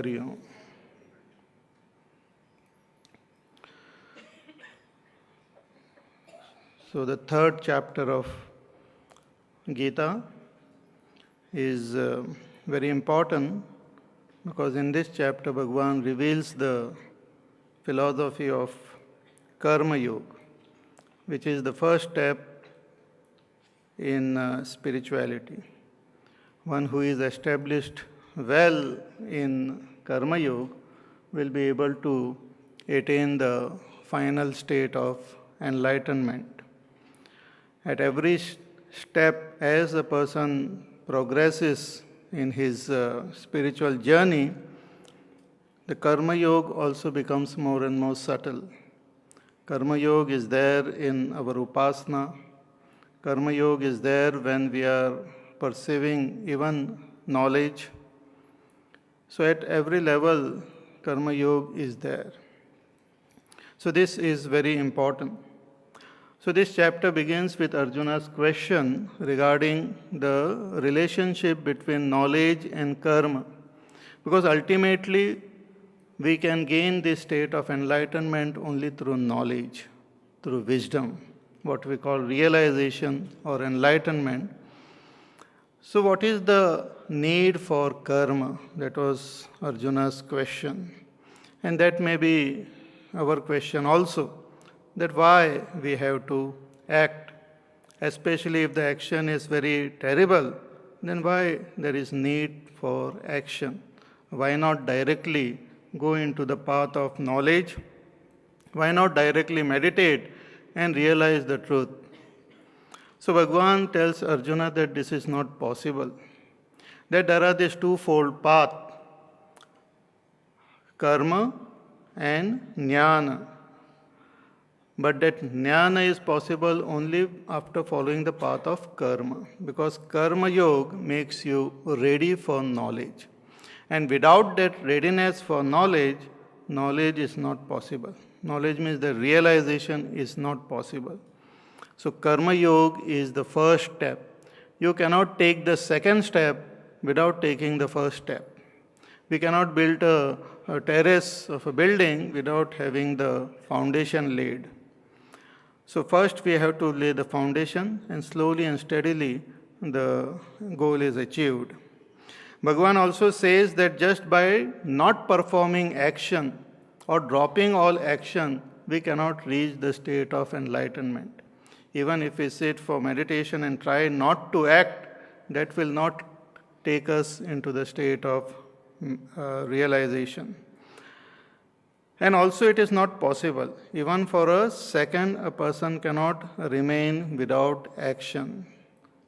Hari Om. So the third chapter of Gita is very important because in this chapter Bhagavan reveals the philosophy of Karma Yoga, which is the first step in spirituality. One who is established well in Karma Yoga will be able to attain the final state of enlightenment. At every step, as a person progresses in his spiritual journey, the Karma Yoga also becomes more and more subtle. Karma Yoga is there in our Upasana. Karma Yoga is there when we are perceiving even knowledge. So at every level, Karma Yoga is there. So this is very important. So this chapter begins with Arjuna's question regarding the relationship between knowledge and karma. Because ultimately, we can gain this state of enlightenment only through knowledge, through wisdom, what we call realization or enlightenment. So what is the need for karma? That was Arjuna's question. And that may be our question also, that why we have to act, especially if the action is very terrible, then why there is need for action? Why not directly go into the path of knowledge? Why not directly meditate and realize the truth? So Bhagavan tells Arjuna that this is not possible, that there are these twofold paths, karma and jnana. But that jnana is possible only after following the path of karma, because karma yoga makes you ready for knowledge. And without that readiness for knowledge, knowledge is not possible. Knowledge means the realization is not possible. So karma yoga is the first step. You cannot take the second step without taking the first step. We cannot build a terrace of a building without having the foundation laid. So first we have to lay the foundation, and slowly and steadily the goal is achieved. Bhagavan also says that just by not performing action or dropping all action, we cannot reach the state of enlightenment. Even if we sit for meditation and try not to act, that will not take us into the state of realization. And also it is not possible. Even for a second, a person cannot remain without action.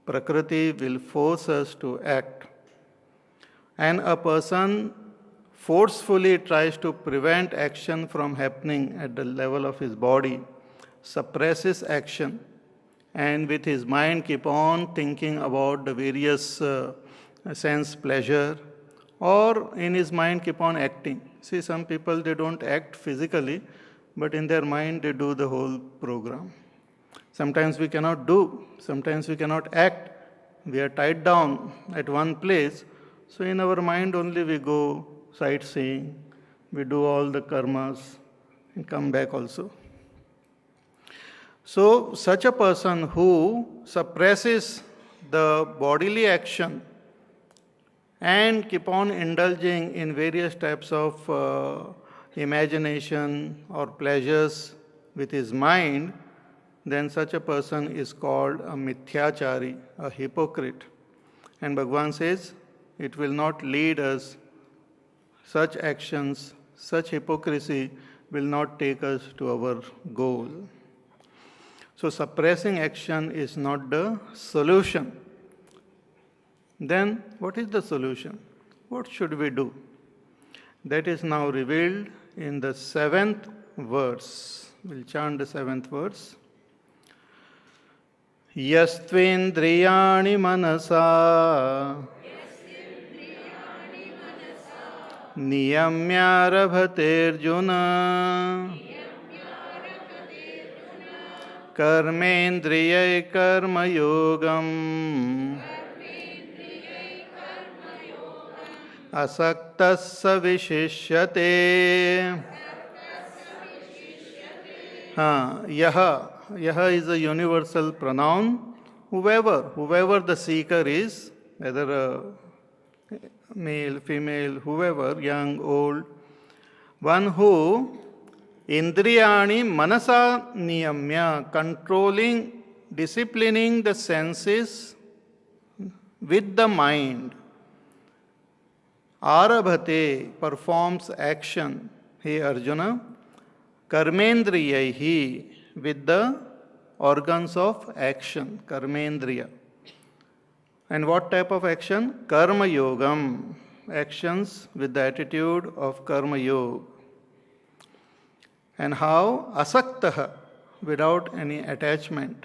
Prakriti will force us to act. And a person forcefully tries to prevent action from happening at the level of his body, suppresses action, and with his mind keep on thinking about the various sense pleasure, or in his mind keep on acting. See, some people, they don't act physically, but in their mind they do the whole program. Sometimes we cannot do, sometimes we cannot act. We are tied down at one place, so in our mind only we go sightseeing, we do all the karmas and come back also. So such a person who suppresses the bodily action and keep on indulging in various types of imagination or pleasures with his mind, then such a person is called a mithyachari, a hypocrite. And Bhagavan says, it will not lead us, such actions, such hypocrisy will not take us to our goal. So suppressing action is not the solution. Then what is the solution? What should we do? That is now revealed in the 7th verse. We'll chant the 7th verse. Yastvendriyani manasa niyamyarabhaterjuna karmendriyai karma yogam asaktasya vishishyate. Yaha is a universal pronoun. Whoever the seeker is, whether male, female, whoever, young, old, one who indriyani manasa niyamya, controlling, disciplining the senses with the mind, arabhate, performs action, hey Arjuna, karmendriyahi, with the organs of action, karmendriya. And what type of action? Karma yogam, actions with the attitude of karma yoga. And how? Asaktaha, without any attachment.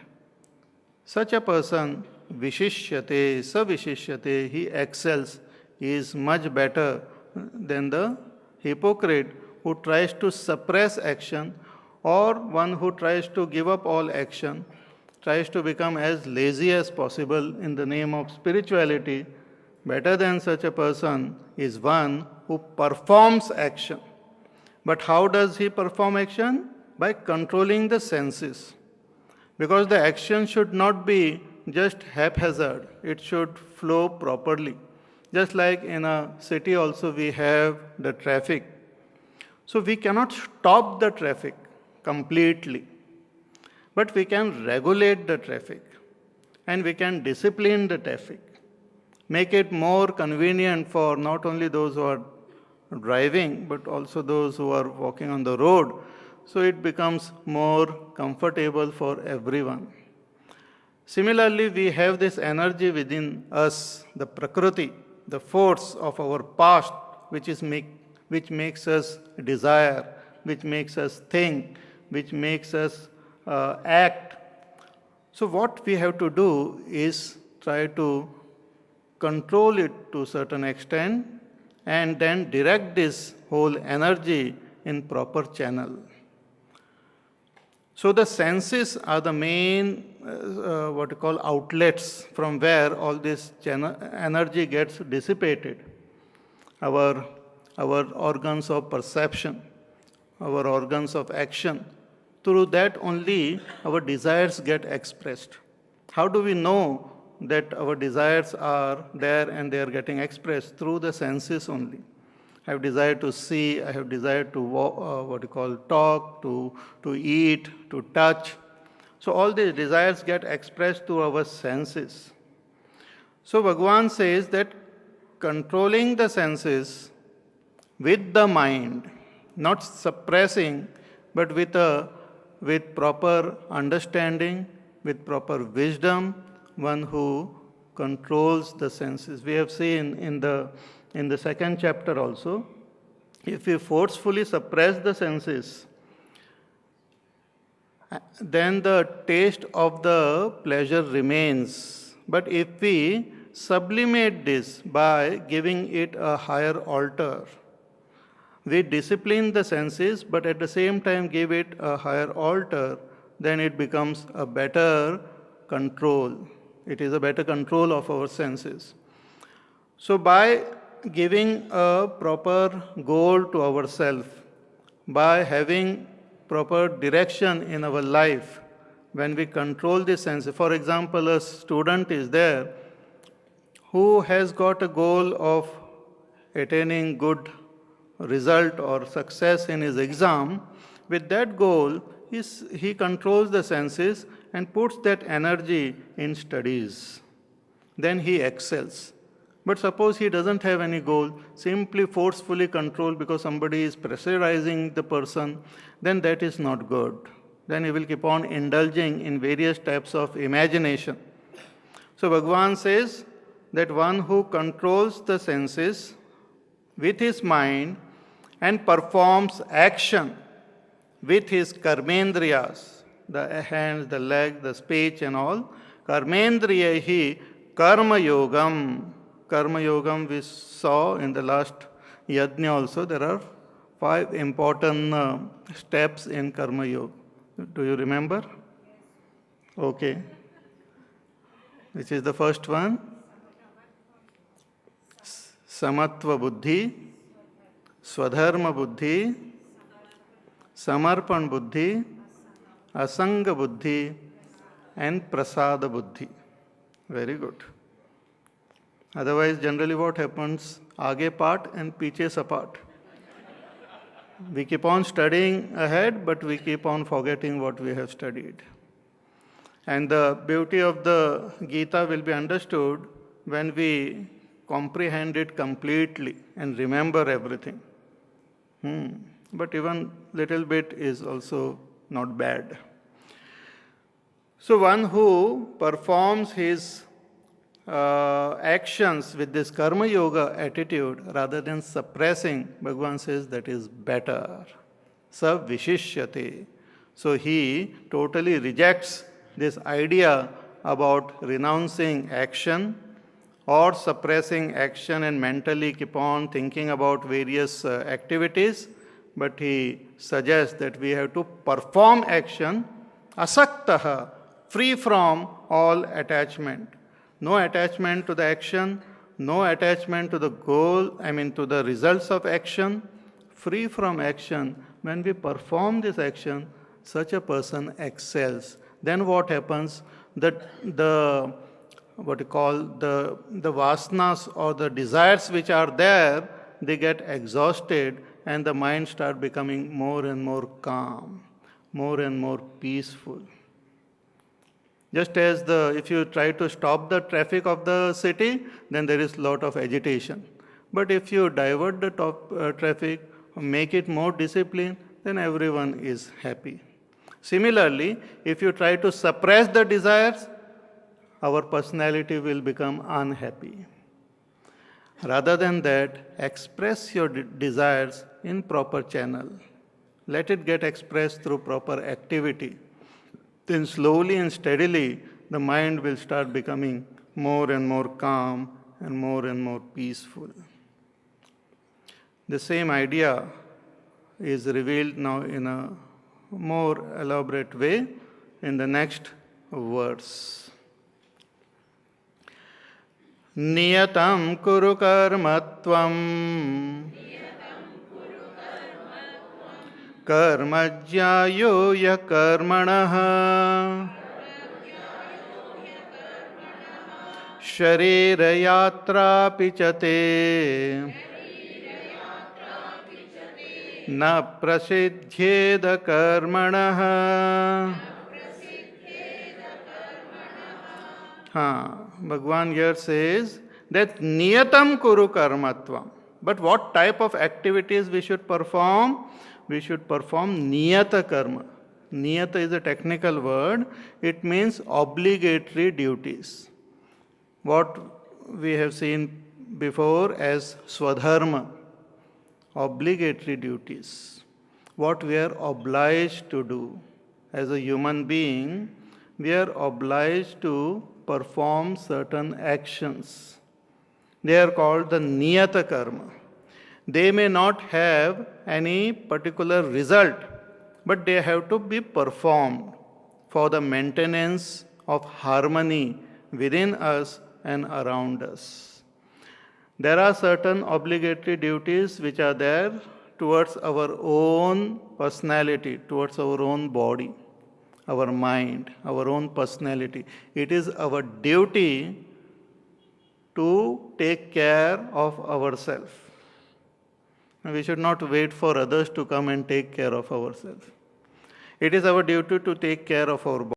Such a person, vishishyate, savishishyate, he excels, he is much better than the hypocrite who tries to suppress action, or one who tries to give up all action, tries to become as lazy as possible in the name of spirituality. Better than such a person is one who performs action. But how does he perform action? By controlling the senses. Because the action should not be just haphazard, it should flow properly. Just like in a city also we have the traffic. So we cannot stop the traffic completely, but we can regulate the traffic and we can discipline the traffic, make it more convenient for not only those who are driving but also those who are walking on the road, so it becomes more comfortable for everyone. Similarly, we have this energy within us, the prakriti, the force of our past, which makes us desire, which makes us think, which makes us act. So what we have to do is try to control it to a certain extent and then direct this whole energy in proper channel. So the senses are the main what you call outlets from where all this energy gets dissipated. Our organs of perception, our organs of action, through that only our desires get expressed. How do we know that our desires are there and they are getting expressed? Through the senses only. I have desire to see, I have desire to talk, to eat, to touch. So all these desires get expressed through our senses. So Bhagavan says that controlling the senses with the mind, not suppressing, but with proper understanding, with proper wisdom, one who controls the senses. We have seen in the second chapter also, if we forcefully suppress the senses, then the taste of the pleasure remains. But if we sublimate this by giving it a higher altar, we discipline the senses, but at the same time give it a higher altar, then it becomes a better control. It is a better control of our senses. So by giving a proper goal to ourselves, by having proper direction in our life, when we control the senses, for example, a student is there who has got a goal of attaining good result or success in his exam. With that goal, he controls the senses and puts that energy in studies. Then he excels. But suppose he doesn't have any goal, simply forcefully control because somebody is pressurizing the person, then that is not good. Then he will keep on indulging in various types of imagination. So Bhagavan says that one who controls the senses with his mind and performs action with his karmendriyas, the hands, the legs, the speech and all, karmendriyahi karma yogam. Karma yogam we saw in the last yajna also. There are 5 important steps in karma yoga. Do you remember? Okay. Which is the first one? samatva buddhi, swadharma buddhi, samarpan buddhi, asanga buddhi, and prasada buddhi. Very good. Otherwise, generally what happens? Aage part and piche sapart. We keep on studying ahead, but we keep on forgetting what we have studied. And the beauty of the Gita will be understood when we comprehend it completely and remember everything. But even little bit is also not bad. So one who performs his actions with this karma yoga attitude rather than suppressing, Bhagavan says that is better. Sa vishishyate. So he totally rejects this idea about renouncing action or suppressing action and mentally keep on thinking about various activities, but he suggests that we have to perform action asaktaha, free from all attachment. No attachment to the action, no attachment to the goal, to the results of action, free from action. When we perform this action, such a person excels. Then what happens? The vasanas or the desires which are there, they get exhausted and the mind starts becoming more and more calm, more and more peaceful. Just as if you try to stop the traffic of the city, then there is a lot of agitation. But if you divert the traffic, make it more disciplined, then everyone is happy. Similarly, if you try to suppress the desires, our personality will become unhappy. Rather than that, express your desires in proper channel. Let it get expressed through proper activity. Then slowly and steadily, the mind will start becoming more and more calm and more peaceful. The same idea is revealed now in a more elaborate way in the next verse. Niyatam kuru karmatvam कर्मज्यायो य कर्मणः शरीरयात्रापि च ते न प्रसिद्ध्येद कर्मणः. Bhagavan here says that niyatam kuru karmatvam. But what type of activities we should perform? We should perform niyata karma. Niyata is a technical word. It means obligatory duties. What we have seen before as swadharma, obligatory duties. What we are obliged to do. As a human being, we are obliged to perform certain actions. They are called the niyata karma. They may not have any particular result, but they have to be performed for the maintenance of harmony within us and around us. There are certain obligatory duties which are there towards our own personality, towards our own body, our mind, our own personality. It is our duty to take care of ourselves. We should not wait for others to come and take care of ourselves. It is our duty to take care of our body.